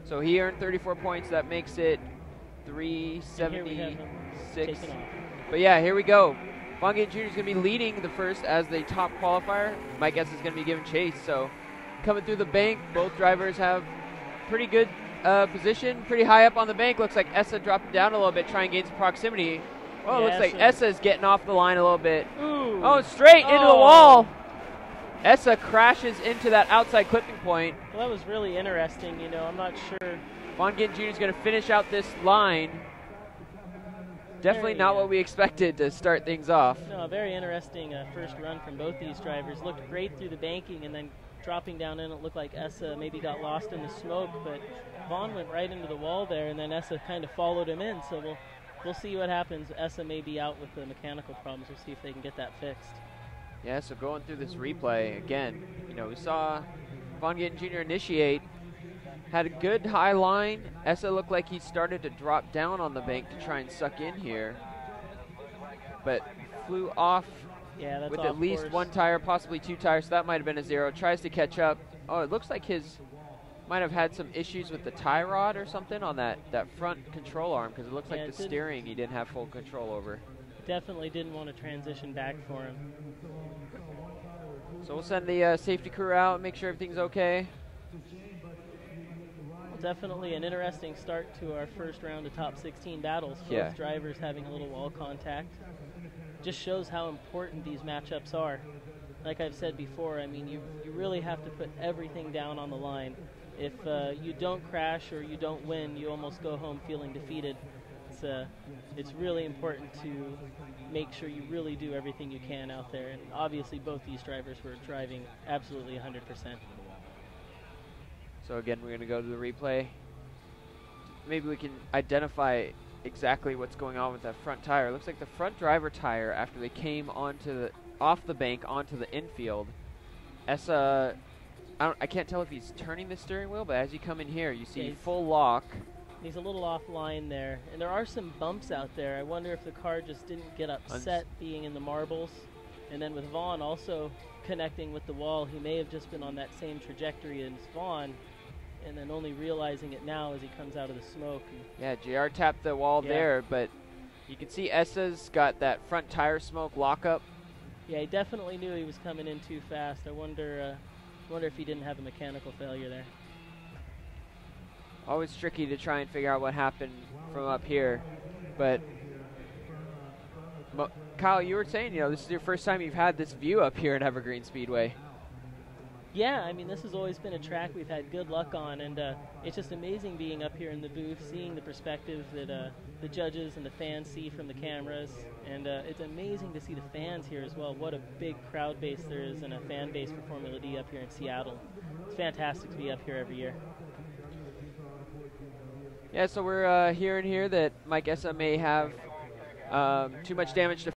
So he earned 34 points. That makes it 376. But yeah, here we go. Vaughn Gittin Jr. is going to be leading the first as the top qualifier. My guess is going to be giving chase. So coming through the bank, both drivers have pretty good position, pretty high up on the bank. Looks like Essa dropping down a little bit, trying to gain some proximity. Oh, yeah, looks like Essa is getting off the line a little bit. Ooh. Oh, straight into the wall. Essa crashes into that outside clipping point. Well, that was really interesting. You know, I'm not sure. Vaughn Gittin Jr. is going to finish out this line. Definitely not what we expected to start things off. No, a very interesting first run from both these drivers. Looked great through the banking, and then dropping down in, it looked like Essa maybe got lost in the smoke, but Vaughn went right into the wall there, and then Essa kind of followed him in. So we'll see what happens. Essa may be out with the mechanical problems. We'll see if they can get that fixed. Yeah, so going through this replay again, you know, we saw Vaughn Gittin Jr. initiate, had a good high line. Essa looked like he started to drop down on the bank to try and suck in here, but flew off with at least one tire, possibly two tires, so that might have been a zero. Tries to catch up. Oh, it looks like his might have had some issues with the tie rod or something on that front control arm, because it looks like the steering he didn't have full control over. Definitely didn't want to transition back for him. So we'll send the safety crew out and make sure everything's okay. Well, definitely an interesting start to our first round of top 16 battles. Both drivers having a little wall contact. Just shows how important these matchups are. Like I've said before, I mean, you really have to put everything down on the line. If you don't crash or you don't win, you almost go home feeling defeated. It's really important to make sure you really do everything you can out there. And obviously both these drivers were driving absolutely 100%. So again, we're going to go to the replay. Maybe we can identify exactly what's going on with that front tire. It looks like the front driver tire, after they came off the bank onto the infield, Essa, I can't tell if he's turning the steering wheel, but as you come in here, you see full lock. He's a little offline there, and there are some bumps out there. I wonder if the car just didn't get upset being in the marbles. And then with Vaughn also connecting with the wall, he may have just been on that same trajectory as Vaughn, and then only realizing it now as he comes out of the smoke. Yeah, JR tapped the wall there, but you can see Essa's got that front tire smoke lockup. Yeah, he definitely knew he was coming in too fast. I wonder if he didn't have a mechanical failure there. Always tricky to try and figure out what happened from up here, but Kyle, you were saying, you know, this is your first time you've had this view up here at Evergreen Speedway. Yeah, I mean, this has always been a track we've had good luck on, and it's just amazing being up here in the booth, seeing the perspective that the judges and the fans see from the cameras, and it's amazing to see the fans here as well. What a big crowd base there is and a fan base for Formula D up here in Seattle. It's fantastic to be up here every year. Yeah, so we're hearing here that Mike Essa may have too much damage to